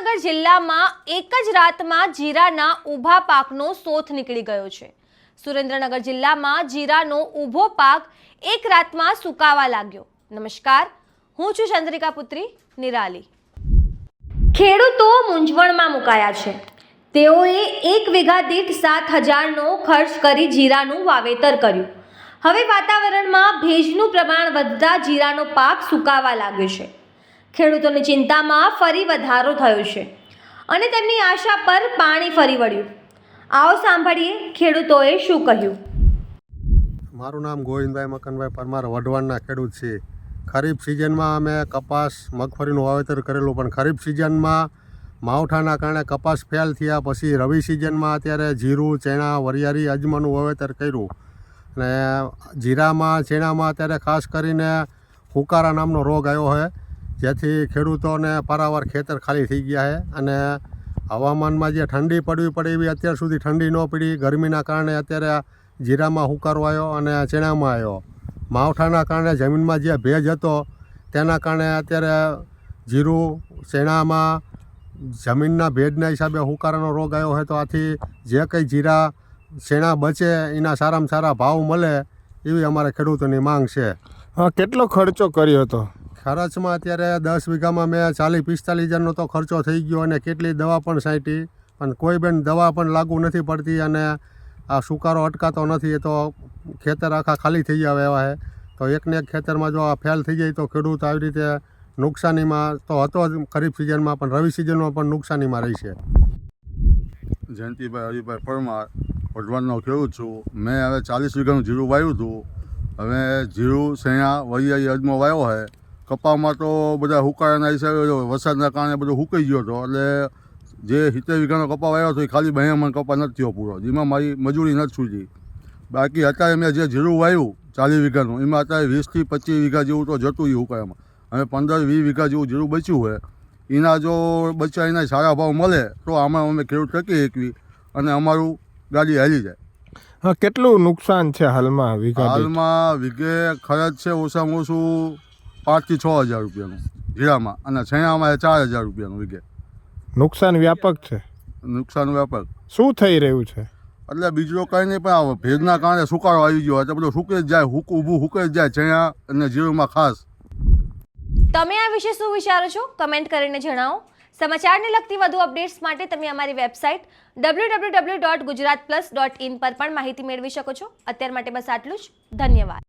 સુરેન્દ્રનગર જિલ્લામાં એક જ રાતમાં જીરાના ઊભા પાકનો શોથ નીકળી ગયો છે। સુરેન્દ્રનગર જિલ્લામાં જીરાનો ઊભો પાક એક રાતમાં સુકાવા લાગ્યો। નમસ્કાર, હું છું ચંદ્રિકા પુત્રી નિરાલી। ખેડૂતો મૂંઝવણમાં મુકાયા છે। તેઓએ 1 વીઘા દીઠ 7,000નો ખર્ચ કરી જીરાનું વાવેતર કર્યું। હવે વાતાવરણમાં ભેજનું પ્રમાણ વધતા જીરાનો પાક સુકાવા લાગ્યો છે। ખેડૂતોની ચિંતામાં ફરી વધારો થયો છે અને તેમની આશા પર પાણી ફરી વળ્યું। આવો સાંભળીએ ખેડૂતોએ શું કહ્યું। મારું નામ ગોવિંદભાઈ મકનભાઈ પરમાર, વઢવાણના ખેડૂત છે। ખરીફ સિઝનમાં અમે કપાસ મગફળીનું વાવેતર કરેલું, પણ ખરીફ સિઝનમાં માવઠાના કારણે કપાસ ફેલ થયા। પછી રવિ સિઝનમાં અત્યારે જીરું, ચણા, વરિયાળી, અજમાનું વાવેતર કર્યું અને જીરામાં, ચણામાં અત્યારે ખાસ કરીને હુકારા નામનો રોગ આવ્યો છે, જેથી ખેડૂતોને પારાવાર ખેતર ખાલી થઈ ગયા છે। અને હવામાનમાં જે ઠંડી પડવી પડે એવી અત્યાર સુધી ઠંડી ન પડી। ગરમીના કારણે અત્યારે જીરામાં હુકારો આવ્યો અને ચણામાં આવ્યો। માવઠાના કારણે જમીનમાં જે ભેજ હતો તેના કારણે અત્યારે જીરું, ચણામાં જમીનના ભેજના હિસાબે હુકારાનો રોગ આવ્યો હોય, તો આથી જે કંઈ જીરા, ચણા બચે એના સારામાં સારા ભાવ મળે એવી અમારે ખેડૂતોની માંગ છે। હા, કેટલો ખર્ચો કર્યો હતો? ખર્ચમાં અત્યારે 10 વીઘામાં મેં 40-45 હજારનો તો ખર્ચો થઈ ગયો અને કેટલી દવા પણ છાંટી, પણ કોઈ પણ દવા પણ લાગુ નથી પડતી અને આ સુકારો અટકાતો નથી। એ તો ખેતર આખા ખાલી થઈ ગયા એવા છે। તો એકને એક ખેતરમાં જો આ ફેલ થઈ જાય તો ખેડૂત આવી રીતે નુકસાનીમાં તો હતો જ ખરીફ સિઝનમાં, પણ રવિ સિઝનમાં પણ નુકસાનીમાં રહી છે। જયંતિભાઈ હરિભાઈ પરમાર, વઢવાણનો ખેડૂત છું। મેં હવે 40 વીઘાનું જીરું વાવ્યું હતું। હવે જીરું, ચણા, વરિયાળી, અજમો વાવ્યો છે। કપામાં તો બધા હુકારાના હિસાબે વરસાદના કારણે બધું સુકાઈ ગયો હતો, એટલે જે 70 વીઘાનો કપા વાવ્યો હતો એ ખાલી 2 મણ કપા નથી થયો પૂરો, જેમાં મારી મજૂરી નથી સૂજી। બાકી અત્યારે મેં જે જીરું વાવ્યું 40 વીઘાનું, એમાં અત્યારે 20 થી 25 વીઘા જેવું તો જતું રહ્યું હુકારામાં। હવે 15-20 વીઘા જેવું જીરું બચ્યું હોય, એના જો બચ્યા એના સારા ભાવ મળે તો આમાં અમે ખેડૂત ટકી શકવી અને અમારું ગાડી હાલી જાય। હા, કેટલું નુકસાન છે હાલમાં વીઘા? હાલમાં વીઘે ખર્ચ છે ઓછામાં ઓછું 5 થી 6 હજાર રૂપિયાનું જીરામાં, અને ચણામાં 4,000 રૂપિયાનું વીઘે। નુકસાન વ્યાપક છે? નુકસાન વ્યાપક શું થઈ રહ્યું છે? એટલે બીજું કંઈ નહીં, પણ ભેજના કારણે સુકારો આવી ગયો એટલે બધું સુકાઈ જ જાય, ઊભું સુકાઈ જ જાય ચણા અને જીરુંમાં ખાસ। તમે આ વિશે શું વિચારો છો? કમેન્ટ કરીને જણાવો। સમાચારને લગતી વધુ અપડેટ્સ માટે તમે અમારી વેબસાઇટ www.gujaratplus.in પર પણ માહિતી મેળવી શકો છો। અત્યાર માટે બસ આટલું જ। ધન્યવાદ।